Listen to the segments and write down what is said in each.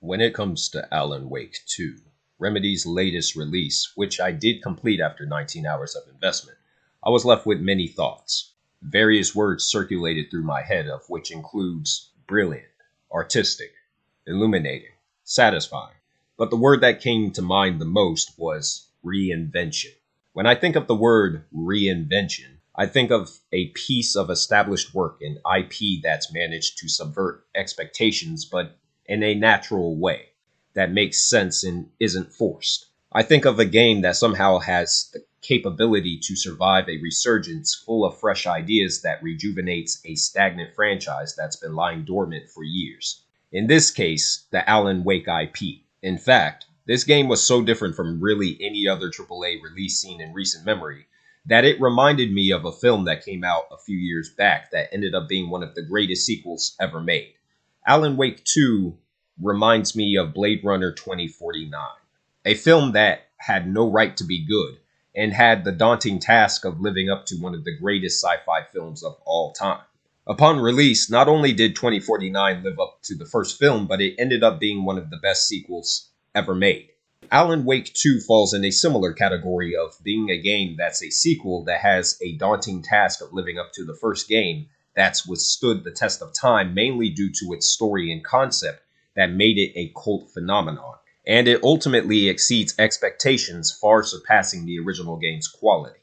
When it comes to Alan Wake 2, Remedy's latest release, which I did complete after 19 hours of investment, I was left with many thoughts. Various words circulated through my head, of which includes brilliant, artistic, illuminating, satisfying. But the word that came to mind the most was reinvention. When I think of the word reinvention, I think of a piece of established work, an IP that's managed to subvert expectations, but in a natural way that makes sense and isn't forced. I think of a game that somehow has the capability to survive a resurgence full of fresh ideas that rejuvenates a stagnant franchise that's been lying dormant for years. In this case, the Alan Wake IP. In fact, this game was so different from really any other AAA release seen in recent memory that it reminded me of a film that came out a few years back that ended up being one of the greatest sequels ever made. Alan Wake 2 reminds me of Blade Runner 2049, a film that had no right to be good and had the daunting task of living up to one of the greatest sci-fi films of all time. Upon release, not only did 2049 live up to the first film, but it ended up being one of the best sequels ever made. Alan Wake 2 falls in a similar category of being a game that's a sequel that has a daunting task of living up to the first game that's withstood the test of time, mainly due to its story and concept that made it a cult phenomenon. And it ultimately exceeds expectations, far surpassing the original game's quality.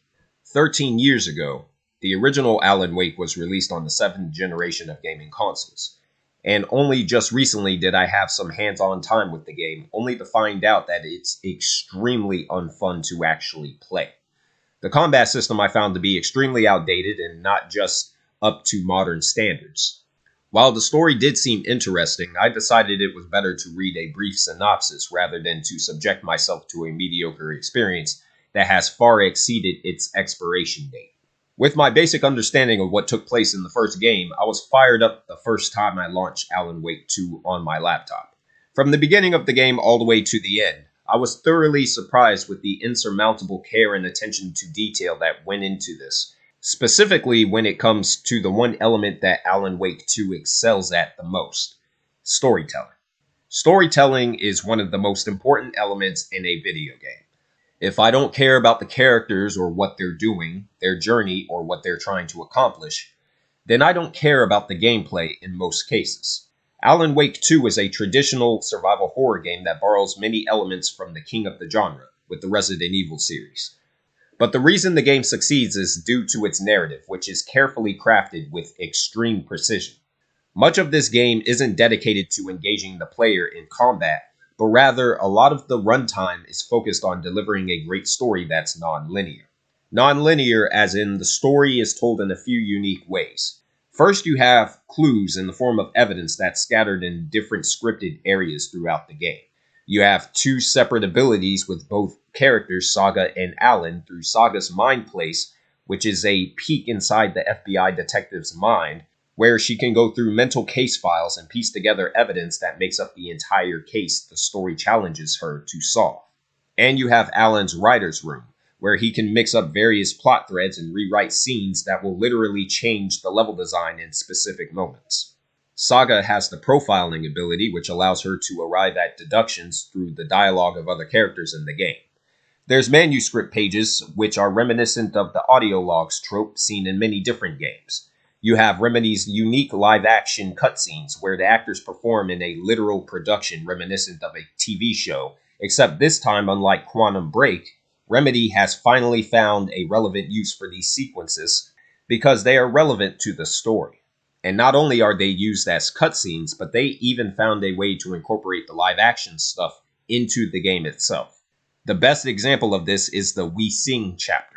13 years ago, the original Alan Wake was released on the 7th generation of gaming consoles. And only just recently did I have some hands-on time with the game, only to find out that it's extremely unfun to actually play. The combat system I found to be extremely outdated and not just up to modern standards. While the story did seem interesting, I decided it was better to read a brief synopsis rather than to subject myself to a mediocre experience that has far exceeded its expiration date. With my basic understanding of what took place in the first game, I was fired up the first time I launched Alan Wake 2 on my laptop. From the beginning of the game all the way to the end, I was thoroughly surprised with the insurmountable care and attention to detail that went into this, specifically when it comes to the one element that Alan Wake 2 excels at the most: storytelling. Storytelling is one of the most important elements in a video game. If I don't care about the characters or what they're doing, their journey or what they're trying to accomplish, then I don't care about the gameplay in most cases. Alan Wake 2 is a traditional survival horror game that borrows many elements from the king of the genre, with the Resident Evil series. But the reason the game succeeds is due to its narrative, which is carefully crafted with extreme precision. Much of this game isn't dedicated to engaging the player in combat, but rather a lot of the runtime is focused on delivering a great story that's non-linear. Non-linear as in the story is told in a few unique ways. First, you have clues in the form of evidence that's scattered in different scripted areas throughout the game. You have two separate abilities with both characters, Saga and Alan, through Saga's Mind Place, which is a peek inside the FBI detective's mind, where she can go through mental case files and piece together evidence that makes up the entire case the story challenges her to solve. And you have Alan's writer's room, where he can mix up various plot threads and rewrite scenes that will literally change the level design in specific moments. Saga has the profiling ability, which allows her to arrive at deductions through the dialogue of other characters in the game. There's manuscript pages, which are reminiscent of the audio logs trope seen in many different games. You have Remedy's unique live-action cutscenes, where the actors perform in a literal production reminiscent of a TV show, except this time, unlike Quantum Break, Remedy has finally found a relevant use for these sequences because they are relevant to the story. And not only are they used as cutscenes, but they even found a way to incorporate the live-action stuff into the game itself. The best example of this is the We Sing chapter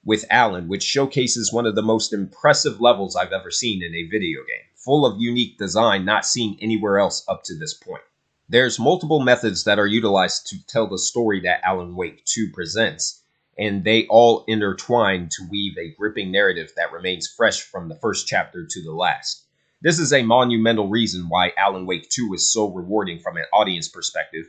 with Alan, which showcases one of the most impressive levels I've ever seen in a video game, full of unique design not seen anywhere else up to this point. There's multiple methods that are utilized to tell the story that Alan Wake 2 presents, and they all intertwine to weave a gripping narrative that remains fresh from the first chapter to the last. This is a monumental reason why Alan Wake 2 is so rewarding from an audience perspective,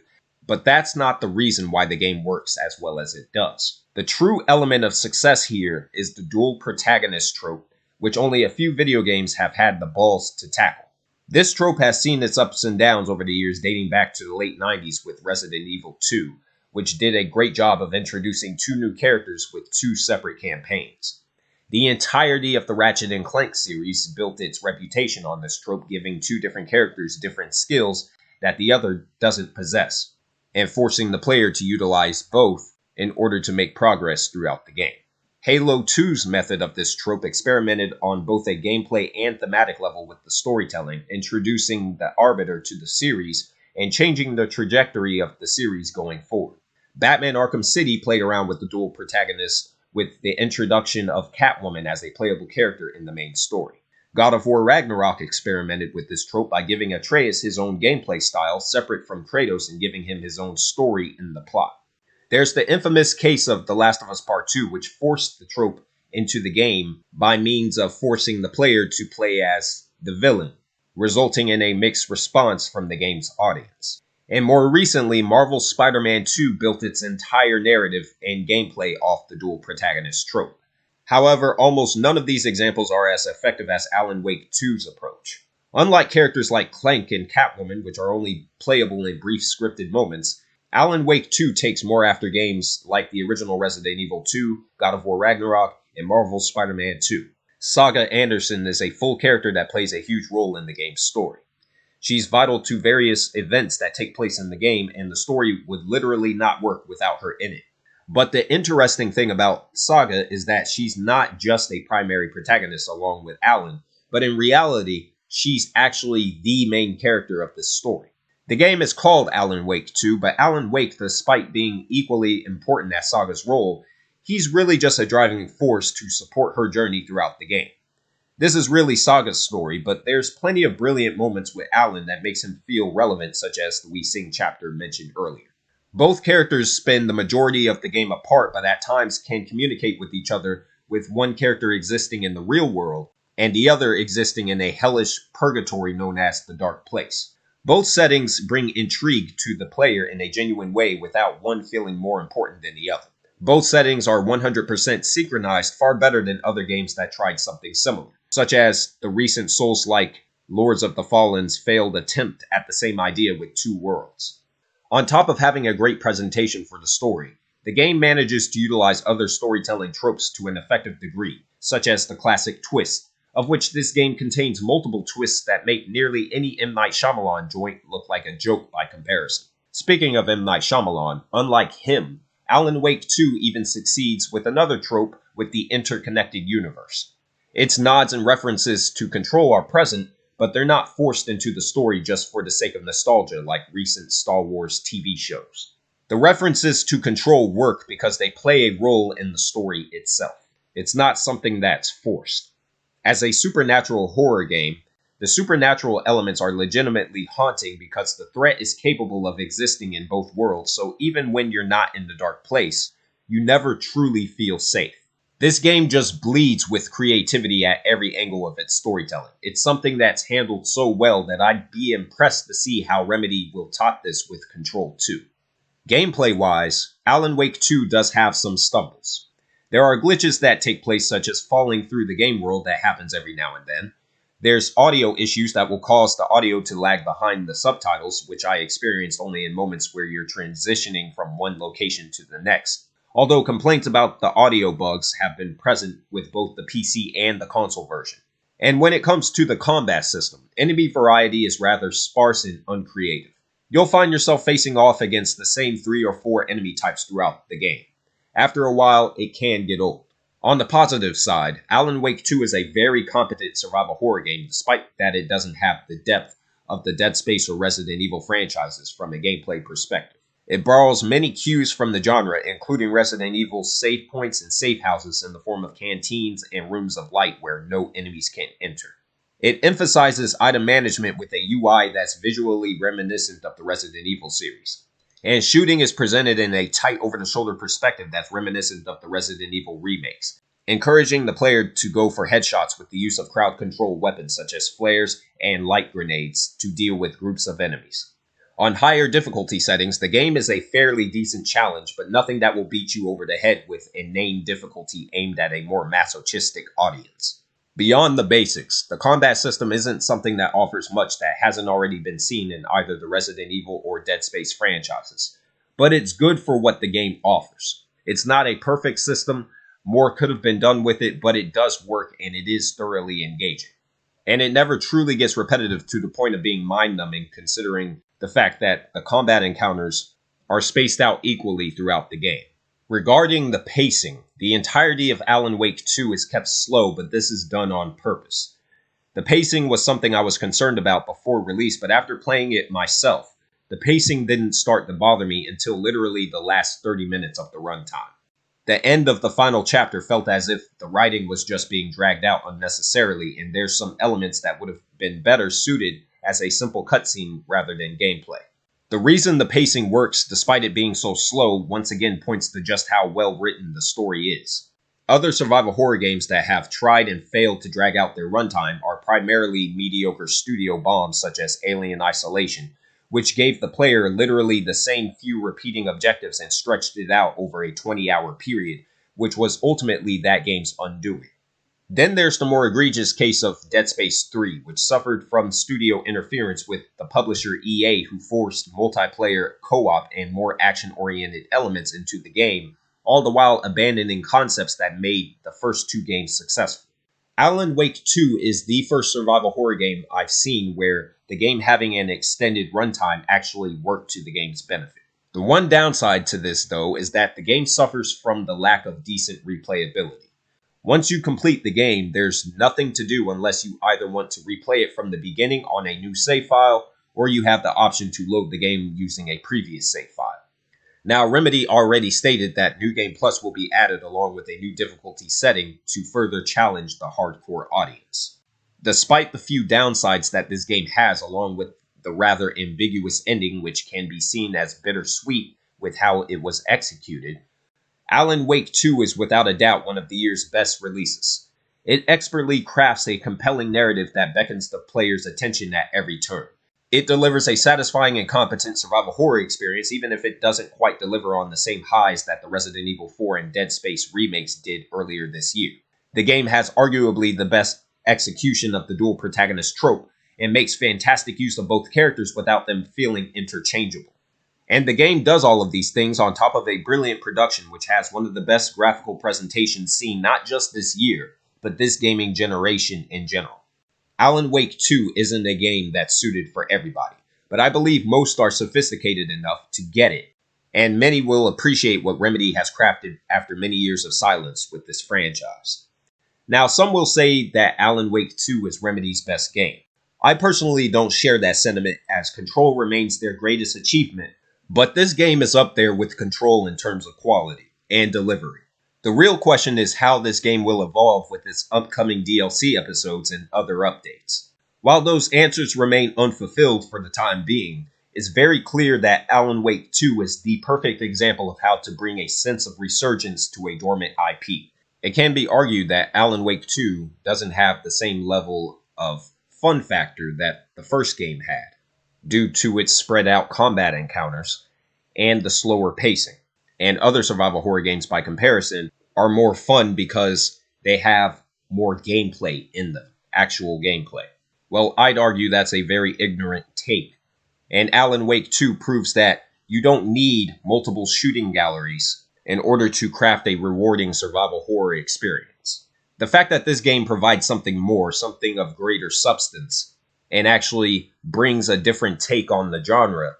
but that's not the reason why the game works as well as it does. The true element of success here is the dual protagonist trope, which only a few video games have had the balls to tackle. This trope has seen its ups and downs over the years, dating back to the late 90s with Resident Evil 2, which did a great job of introducing two new characters with two separate campaigns. The entirety of the Ratchet and Clank series built its reputation on this trope, giving two different characters different skills that the other doesn't possess, and forcing the player to utilize both in order to make progress throughout the game. Halo 2's method of this trope experimented on both a gameplay and thematic level with the storytelling, introducing the Arbiter to the series and changing the trajectory of the series going forward. Batman Arkham City played around with the dual protagonists with the introduction of Catwoman as a playable character in the main story. God of War Ragnarok experimented with this trope by giving Atreus his own gameplay style separate from Kratos and giving him his own story in the plot. There's the infamous case of The Last of Us Part 2, which forced the trope into the game by means of forcing the player to play as the villain, resulting in a mixed response from the game's audience. And more recently, Marvel's Spider-Man 2 built its entire narrative and gameplay off the dual protagonist trope. However, almost none of these examples are as effective as Alan Wake 2's approach. Unlike characters like Clank and Catwoman, which are only playable in brief scripted moments, Alan Wake 2 takes more after games like the original Resident Evil 2, God of War Ragnarok, and Marvel's Spider-Man 2. Saga Anderson is a full character that plays a huge role in the game's story. She's vital to various events that take place in the game, and the story would literally not work without her in it. But the interesting thing about Saga is that she's not just a primary protagonist along with Alan, but in reality, she's actually the main character of this story. The game is called Alan Wake 2, but Alan Wake, despite being equally important as Saga's role, he's really just a driving force to support her journey throughout the game. This is really Saga's story, but there's plenty of brilliant moments with Alan that makes him feel relevant, such as the We Sing chapter mentioned earlier. Both characters spend the majority of the game apart, but at times can communicate with each other, with one character existing in the real world and the other existing in a hellish purgatory known as the Dark Place. Both settings bring intrigue to the player in a genuine way without one feeling more important than the other. Both settings are 100% synchronized, far better than other games that tried something similar, such as the recent Souls-like Lords of the Fallen's failed attempt at the same idea with two worlds. On top of having a great presentation for the story, the game manages to utilize other storytelling tropes to an effective degree, such as the classic twist, of which this game contains multiple twists that make nearly any M. Night Shyamalan joint look like a joke by comparison. Speaking of M. Night Shyamalan, unlike him, Alan Wake 2 even succeeds with another trope with the interconnected universe. Its nods and references to Control are present, but they're not forced into the story just for the sake of nostalgia like recent Star Wars TV shows. The references to Control work because they play a role in the story itself. It's not something that's forced. As a supernatural horror game, the supernatural elements are legitimately haunting because the threat is capable of existing in both worlds, so even when you're not in the dark place, you never truly feel safe. This game just bleeds with creativity at every angle of its storytelling. It's something that's handled so well that I'd be impressed to see how Remedy will top this with Control 2. Gameplay-wise, Alan Wake 2 does have some stumbles. There are glitches that take place, such as falling through the game world that happens every now and then. There's audio issues that will cause the audio to lag behind the subtitles, which I experienced only in moments where you're transitioning from one location to the next. Although complaints about the audio bugs have been present with both the PC and the console version. And when it comes to the combat system, enemy variety is rather sparse and uncreative. You'll find yourself facing off against the same 3 or 4 enemy types throughout the game. After a while, it can get old. On the positive side, Alan Wake 2 is a very competent survival horror game, despite that it doesn't have the depth of the Dead Space or Resident Evil franchises from a gameplay perspective. It borrows many cues from the genre, including Resident Evil's save points and safe houses in the form of canteens and rooms of light where no enemies can enter. It emphasizes item management with a UI that's visually reminiscent of the Resident Evil series. And shooting is presented in a tight over-the-shoulder perspective that's reminiscent of the Resident Evil remakes, encouraging the player to go for headshots with the use of crowd-controlled weapons such as flares and light grenades to deal with groups of enemies. On higher difficulty settings, the game is a fairly decent challenge, but nothing that will beat you over the head with inane difficulty aimed at a more masochistic audience. Beyond the basics, the combat system isn't something that offers much that hasn't already been seen in either the Resident Evil or Dead Space franchises, but it's good for what the game offers. It's not a perfect system, more could have been done with it, but it does work and it is thoroughly engaging. And it never truly gets repetitive to the point of being mind-numbing, considering the fact that the combat encounters are spaced out equally throughout the game. Regarding the pacing, the entirety of Alan Wake 2 is kept slow, but this is done on purpose. The pacing was something I was concerned about before release, but after playing it myself, the pacing didn't start to bother me until literally the last 30 minutes of the runtime. The end of the final chapter felt as if the writing was just being dragged out unnecessarily, and there's some elements that would have been better suited as a simple cutscene rather than gameplay. The reason the pacing works despite it being so slow once again points to just how well written the story is. Other survival horror games that have tried and failed to drag out their runtime are primarily mediocre studio bombs such as Alien Isolation, which gave the player literally the same few repeating objectives and stretched it out over a 20-hour period, which was ultimately that game's undoing. Then there's the more egregious case of Dead Space 3, which suffered from studio interference with the publisher EA, who forced multiplayer co-op and more action-oriented elements into the game, all the while abandoning concepts that made the first two games successful. Alan Wake 2 is the first survival horror game I've seen where the game having an extended runtime actually worked to the game's benefit. The one downside to this, though, is that the game suffers from the lack of decent replayability. Once you complete the game, there's nothing to do unless you either want to replay it from the beginning on a new save file, or you have the option to load the game using a previous save file. Now, Remedy already stated that New Game Plus will be added along with a new difficulty setting to further challenge the hardcore audience. Despite the few downsides that this game has, along with the rather ambiguous ending, which can be seen as bittersweet with how it was executed, Alan Wake 2 is without a doubt one of the year's best releases. It expertly crafts a compelling narrative that beckons the player's attention at every turn. It delivers a satisfying and competent survival horror experience, even if it doesn't quite deliver on the same highs that the Resident Evil 4 and Dead Space remakes did earlier this year. The game has arguably the best execution of the dual protagonist trope, and makes fantastic use of both characters without them feeling interchangeable. And the game does all of these things on top of a brilliant production which has one of the best graphical presentations seen not just this year, but this gaming generation in general. Alan Wake 2 isn't a game that's suited for everybody, but I believe most are sophisticated enough to get it, and many will appreciate what Remedy has crafted after many years of silence with this franchise. Now, some will say that Alan Wake 2 is Remedy's best game. I personally don't share that sentiment, as Control remains their greatest achievement, but this game is up there with Control in terms of quality and delivery. The real question is how this game will evolve with its upcoming DLC episodes and other updates. While those answers remain unfulfilled for the time being, it's very clear that Alan Wake 2 is the perfect example of how to bring a sense of resurgence to a dormant IP. It can be argued that Alan Wake 2 doesn't have the same level of fun factor that the first game had, due to its spread out combat encounters and the slower pacing. And other survival horror games, by comparison, are more fun because they have more gameplay in them, actual gameplay. Well, I'd argue that's a very ignorant take. And Alan Wake 2 proves that you don't need multiple shooting galleries in order to craft a rewarding survival horror experience. The fact that this game provides something more, something of greater substance, and actually brings a different take on the genre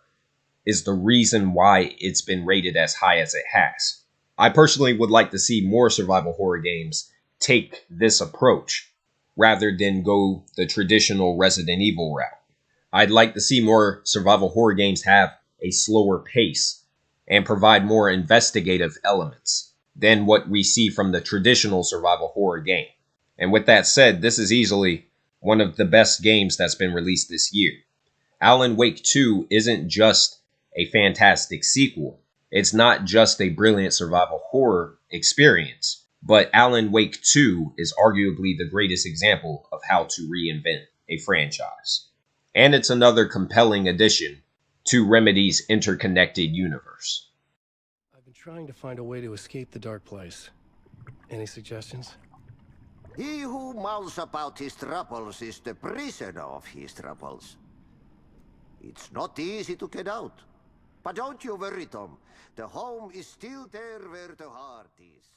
is the reason why it's been rated as high as it has. I personally would like to see more survival horror games take this approach rather than go the traditional Resident Evil route. I'd like to see more survival horror games have a slower pace and provide more investigative elements than what we see from the traditional survival horror game. And with that said, this is easily one of the best games that's been released this year. Alan Wake 2 isn't just a fantastic sequel. It's not just a brilliant survival horror experience, but Alan Wake 2 is arguably the greatest example of how to reinvent a franchise. And it's another compelling addition to Remedy's interconnected universe. I've been trying to find a way to escape the dark place. Any suggestions? He who mouths about his troubles is the prisoner of his troubles. It's not easy to get out. But don't you worry, Tom. The home is still there where the heart is.